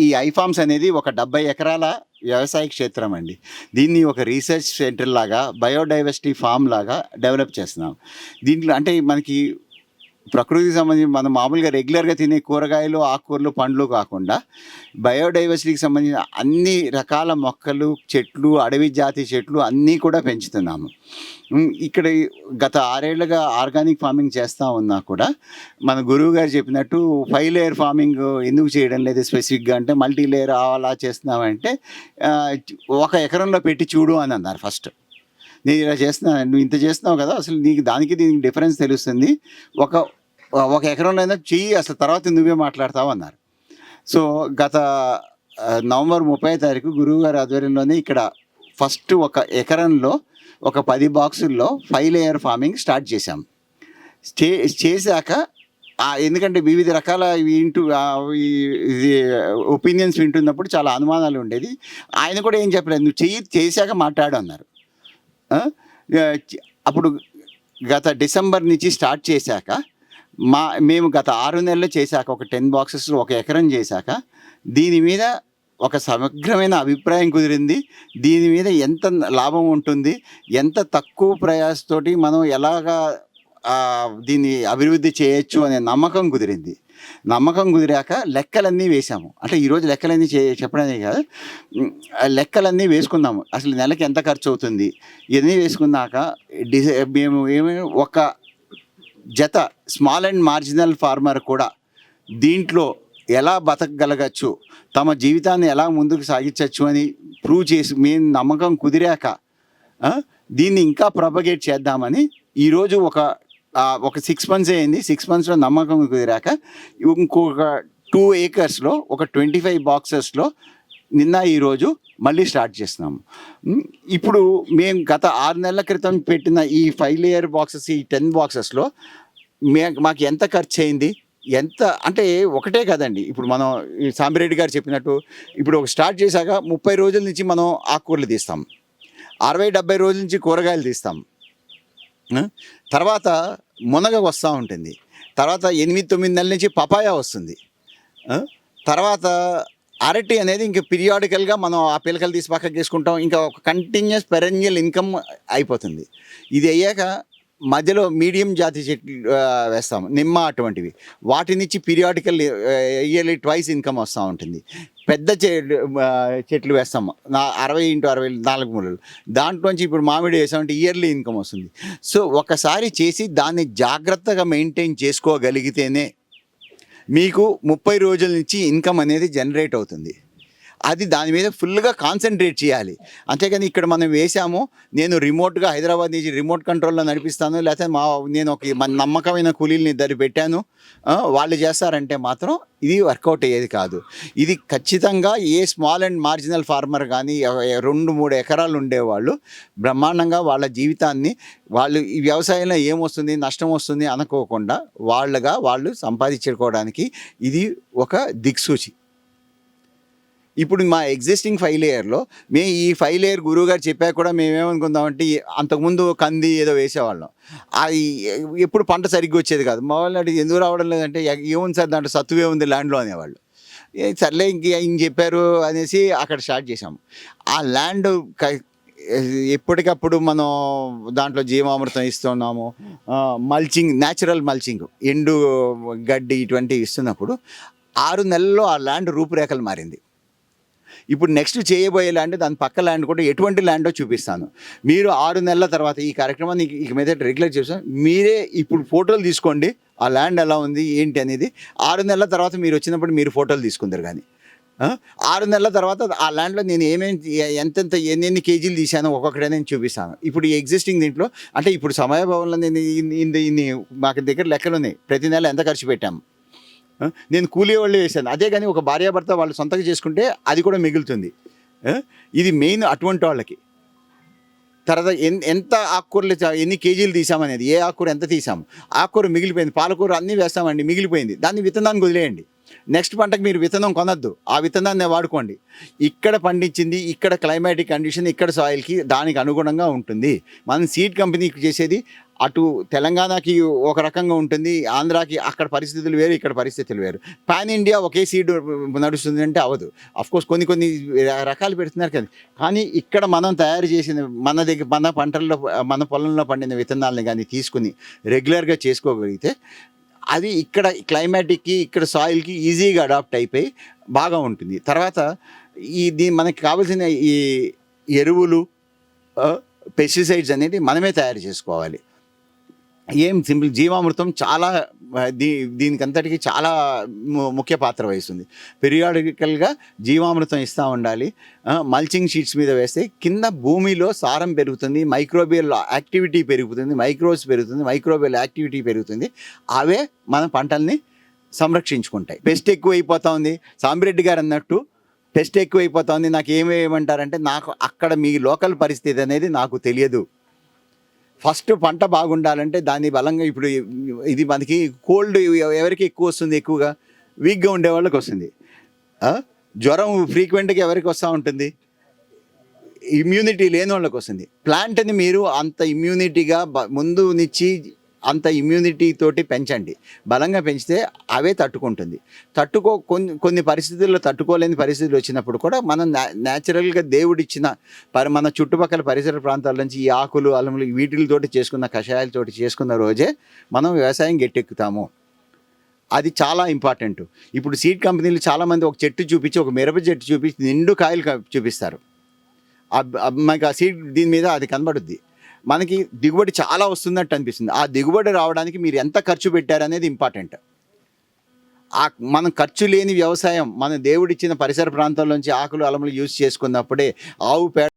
ఈ ఐఫార్మ్స్ అనేది ఒక 70 ఎకరాల వ్యవసాయ క్షేత్రం అండి. దీన్ని ఒక రీసెర్చ్ సెంటర్ లాగా, బయోడైవర్సిటీ ఫార్మ్ లాగా డెవలప్ చేస్తున్నాం. దీంట్లో అంటే మనకి ప్రకృతికి సంబంధించి మనం మామూలుగా రెగ్యులర్‌గా తినే కూరగాయలు, ఆకుకూరలు, పండ్లు కాకుండా బయోడైవర్సిటీకి సంబంధించిన అన్ని రకాల మొక్కలు, చెట్లు, అడవి జాతి చెట్లు అన్నీ కూడా పెంచుతున్నాము. ఇక్కడ గత 6 ఏళ్లుగా ఆర్గానిక్ ఫార్మింగ్ చేస్తా ఉన్నా కూడా మన గురువుగారు చెప్పినట్టు 5 లేయర్ ఫార్మింగ్ ఎందుకు చేయడం లేదు స్పెసిఫిక్‌గా అంటే మల్టీ లేయర్ అలా చేస్తున్నామంటే ఆహ్, ఒక ఎకరంలో పెట్టి చూడు అని అన్నారు ఫస్ట్. నేను ఇలా చేస్తున్నాను. నువ్వు ఇంత చేస్తున్నావు కదా! అసలు నీకు దానికి దీనికి డిఫరెన్స్ తెలుస్తుంది. ఒక ఒక ఎకరంలో అయినా చెయ్యి అసలు తర్వాత నువ్వే మాట్లాడతావు అన్నారు. సో, గత నవంబర్ 30వ తారీఖు గురువుగారి ఆధ్వర్యంలోనే ఇక్కడ ఫస్ట్ ఒక ఎకరంలో ఒక 10 బాక్సుల్లో 5 లేయర్ ఫార్మింగ్ స్టార్ట్ చేశాం. స్టే చేశాక ఎందుకంటే వివిధ రకాల ఇది ఒపీనియన్స్ వింటున్నప్పుడు చాలా అనుమానాలు ఉండేది. ఆయన కూడా ఏం చెప్పలేదు. నువ్వు చేశాక మాట్లాడు అన్నారు. ఆ! అప్పుడు గత డిసెంబర్ నుంచి స్టార్ట్ చేశాక మేము గత 6 నెలలు చేశాక ఒక 10 బాక్సెస్‌లో ఒక ఎకరం చేశాక దీని మీద ఒక సమగ్రమైన అభిప్రాయం కుదిరింది. దీని మీద ఎంత లాభం ఉంటుంది, ఎంత తక్కువ ప్రయాసతోటి మనం ఎలాగా దీన్ని అభివృద్ధి చేయొచ్చు అనే నమ్మకం కుదిరింది. నమ్మకం కుదిరాక లెక్కలన్నీ వేశాము. అంటే ఈరోజు లెక్కలన్నీ చెప్పడమే కాదు, లెక్కలన్నీ వేసుకున్నాము. అసలు నెలకి ఎంత ఖర్చు అవుతుంది ఇవన్నీ వేసుకున్నాక మేము ఒక జత స్మాల్ అండ్ మార్జినల్ ఫార్మర్ కూడా దీంట్లో ఎలా బతకగలగచ్చు, తమ జీవితాన్ని ఎలా ముందుకు సాగించవచ్చు అని ప్రూవ్ చేసి మేము నమ్మకం కుదిరాక దీన్ని ఇంకా ప్రొపగేట్ చేద్దామని ఈరోజు ఒక 6 మంత్స్ అయింది. 6 మంత్స్లో నమ్మకం కుదిరాక ఇంకొక 2 ఏకర్స్లో ఒక 25 బాక్సెస్లో నిన్న ఈరోజు మళ్ళీ స్టార్ట్ చేస్తున్నాము. ఇప్పుడు మేము గత 6 నెలల క్రితం పెట్టిన ఈ 5 లేయర్ బాక్సెస్, ఈ 10 బాక్సెస్లో మాకు ఎంత ఖర్చు అయింది, ఎంత అంటే ఒకటే కదండి. ఇప్పుడు మనం సాంబిరెడ్డి గారు చెప్పినట్టు ఇప్పుడు ఒక స్టార్ట్ చేశాక 30 రోజుల నుంచి మనం ఆకుకూరలు తీస్తాం, 60-70 రోజుల నుంచి కూరగాయలు తీస్తాం. తర్వాత మునగ వస్తూ ఉంటుంది, తర్వాత 8-9 నెలల నుంచి పపాయ వస్తుంది, తర్వాత అరటి అనేది ఇంకా పీరియాడికల్గా మనం ఆ పిలకలు తీసి పక్కకు చేసుకుంటాం. ఇంకా ఒక కంటిన్యూస్ పెరెన్నియల్ ఇన్కమ్ అయిపోతుంది. ఇది అయ్యాక మధ్యలో మీడియం జాతి చెట్లు వేస్తాము, నిమ్మ అటువంటివి. వాటి నుంచి పీరియాడికల్ ఇయర్లీ ట్వైస్ ఇన్కమ్ వస్తూ ఉంటుంది. పెద్ద చెట్లు వేస్తాము 60x60 4 మూలలు. దాంట్లోంచి ఇప్పుడు మామిడి వేసామంటే ఇయర్లీ ఇన్కమ్ వస్తుంది. సో ఒకసారి చేసి దాన్ని జాగ్రత్తగా మెయింటైన్ చేసుకోగలిగితేనే మీకు 30 రోజుల నుంచి ఇన్కమ్ అనేది జనరేట్ అవుతుంది. అది దాని మీద ఫుల్గా కాన్సన్ట్రేట్ చేయాలి. అంతేగాని ఇక్కడ మనం వేసాము, నేను రిమోట్గా హైదరాబాద్ నుంచి రిమోట్ కంట్రోల్లో నడిపిస్తాను, లేకపోతే నేను మన నమ్మకమైన కూలీలని ఇద్దరు పెట్టాను, వాళ్ళు చేస్తారంటే మాత్రం ఇది వర్కౌట్ అయ్యేది కాదు. ఇది ఖచ్చితంగా a small and marginal farmer కానీ 2-3 ఎకరాలు ఉండేవాళ్ళు బ్రహ్మాండంగా వాళ్ళ జీవితాన్ని వాళ్ళు ఈ వ్యవసాయంలో ఏమొస్తుంది, నష్టం వస్తుంది అనుకోకుండా వాళ్ళు సంపాదించుకోవడానికి ఇది ఒక దిక్సూచి. ఇప్పుడు మా ఎగ్జిస్టింగ్ 5 లేయర్లో మేము ఈ 5 లేయర్ గురువుగారు చెప్పాక కూడా మేమేమనుకుందామంటే అంతకుముందు కంది ఏదో వేసేవాళ్ళం. అది ఎప్పుడు పంట సరిగ్గా వచ్చేది కాదు. మా వాళ్ళు అడిగి ఎందుకు రావడం లేదంటే ఏముంది సార్ దాంట్లో సత్తువే ఉంది ల్యాండ్లో అనేవాళ్ళు. సర్లే ఇంక చెప్పారు అనేసి అక్కడ స్టార్ట్ చేసాము. ఆ ల్యాండ్ ఎప్పటికప్పుడు మనం దాంట్లో జీవామృతం ఇస్తున్నాము, మల్చింగ్, న్యాచురల్ మల్చింగ్, ఎండు గడ్డి ఇటువంటివి ఇస్తున్నప్పుడు 6 నెలల్లో ఆ ల్యాండ్ రూపురేఖలు మారింది. ఇప్పుడు నెక్స్ట్ చేయబోయే ల్యాండ్, దాని పక్క ల్యాండ్ కూడా ఎటువంటి ల్యాండో చూపిస్తాను. మీరు 6 నెలల తర్వాత ఈ కార్యక్రమాన్ని ఇక మీద రెగ్యులర్ చేస్తాను. మీరే ఇప్పుడు ఫోటోలు తీసుకోండి, ఆ ల్యాండ్ ఎలా ఉంది ఏంటి అనేది. 6 నెలల తర్వాత మీరు వచ్చినప్పుడు మీరు ఫోటోలు తీసుకుందరు. కానీ 6 నెలల తర్వాత ఆ ల్యాండ్లో నేను ఎన్ని కేజీలు తీశానో ఒక్కొక్కటే నేను చూపిస్తాను. ఇప్పుడు ఈ ఎగ్జిస్టింగ్ దీంట్లో అంటే ఇప్పుడు సమయభవన్లో నేను ఇన్ని మాకు దగ్గర లెక్కలు ఉన్నాయి, ప్రతి నెల ఎంత ఖర్చు పెట్టాము. నేను కూలీ వాళ్ళు వేసాను. అదే కానీ ఒక భార్యాభర్త వాళ్ళు సొంతంగా చేసుకుంటే అది కూడా మిగులుతుంది. ఇది మెయిన్ అటువంటి వాళ్ళకి. తర్వాత ఎంత ఆకుకూరలు ఎన్ని కేజీలు తీసామనేది, ఏ ఆకుకూర ఎంత తీసాము, ఆకుకూర మిగిలిపోయింది, పాలకూర అన్నీ వేస్తామండి, మిగిలిపోయింది, దాన్ని విత్తనానికి వదిలేయండి. నెక్స్ట్ పంటకు మీరు విత్తనం కొనొద్దు, ఆ విత్తనాన్ని వాడుకోండి. ఇక్కడ పండించింది, ఇక్కడ క్లైమాటిక్ కండిషన్, ఇక్కడ సాయిల్కి దానికి అనుగుణంగా ఉంటుంది. మనం సీడ్ కంపెనీకి చేసేది అటు తెలంగాణకి ఒక రకంగా ఉంటుంది, ఆంధ్రాకి అక్కడ పరిస్థితులు వేరు, ఇక్కడ పరిస్థితులు వేరు. పాన్ ఇండియా ఒకే సీడ్ నడుస్తుంది అంటే అవ్వదు. అఫ్కోర్స్ కొన్ని రకాలు పెడుతున్నారు కదా, కానీ ఇక్కడ మనం తయారు చేసిన మన పంటల్లో మన పొలంలో పండిన విత్తనాలను కానీ తీసుకుని రెగ్యులర్గా చేసుకోగలిగితే అది ఇక్కడ క్లైమాటిక్కి ఇక్కడ సాయిల్కి ఈజీగా అడాప్ట్ అయిపోయి బాగా ఉంటుంది. తర్వాత మనకి కావాల్సిన ఈ ఎరువులు, పెస్టిసైడ్స్ అనేది మనమే తయారు చేసుకోవాలి. ఏం సింపుల్, జీవామృతం చాలా దీనికంతటికి చాలా ముఖ్య పాత్ర వహిస్తుంది. పీరియాడికల్గా జీవామృతం ఇస్తూ ఉండాలి. మల్చింగ్ షీట్స్ మీద వేస్తే కింద భూమిలో సారం పెరుగుతుంది, మైక్రోబియల్ యాక్టివిటీ పెరుగుతుంది, మైక్రోబియల్ యాక్టివిటీ పెరుగుతుంది. అవే మన పంటల్ని సంరక్షించుకుంటాయి. పెస్ట్ ఎక్కువైపోతూ ఉంది, సాంబిరెడ్డి గారు అన్నట్టు పెస్ట్ ఎక్కువైపోతూ ఉంది, నాకు ఏమేమంటారంటే నాకు అక్కడ మీ లోకల్ పరిస్థితి అనేది నాకు తెలియదు. ఫస్ట్ పంట బాగుండాలంటే దాన్ని బలంగా, ఇప్పుడు ఇది మనకి కోల్డ్ ఎవరికి ఎక్కువ వస్తుంది, ఎక్కువగా వీక్గా ఉండే వాళ్ళకి వస్తుంది. జ్వరం ఫ్రీక్వెంట్గా ఎవరికి వస్తూ ఉంటుంది, ఇమ్యూనిటీ లేని వాళ్ళకి వస్తుంది. ప్లాంట్ని మీరు అంత ఇమ్యూనిటీగా ముందు నుంచి అంత ఇమ్యూనిటీ తోటి పెంచండి. బలంగా పెంచితే అవే తట్టుకుంటుంది. కొన్ని పరిస్థితుల్లో తట్టుకోలేని పరిస్థితులు వచ్చినప్పుడు కూడా మనం న్యాచురల్గా దేవుడిచ్చిన మన చుట్టుపక్కల పరిసర ప్రాంతాల నుంచి ఈ ఆకులు, అలములు వీటితోటి చేసుకున్న కషాయాలతోటి చేసుకున్న రోజే మనం వ్యవసాయం గట్టెక్కుతాము. అది చాలా ఇంపార్టెంట్. ఇప్పుడు సీడ్ కంపెనీలు చాలామంది ఒక చెట్టు చూపించి, ఒక మిరప చెట్టు చూపించి నిండు కాయలు చూపిస్తారు. మనకి ఆ సీడ్ దీని మీద అది కనబడుద్ది. మనకి దిగుబడి చాలా వస్తున్నట్టు అనిపిస్తుంది. ఆ దిగుబడి రావడానికి మీరు ఎంత ఖర్చు పెట్టారనేది ఇంపార్టెంట్. మనం ఖర్చు లేని వ్యవసాయం, మన దేవుడిచ్చిన పరిసర ప్రాంతాల నుంచి ఆకులు, అలములు యూజ్ చేసుకున్నప్పుడే, ఆవు పేడ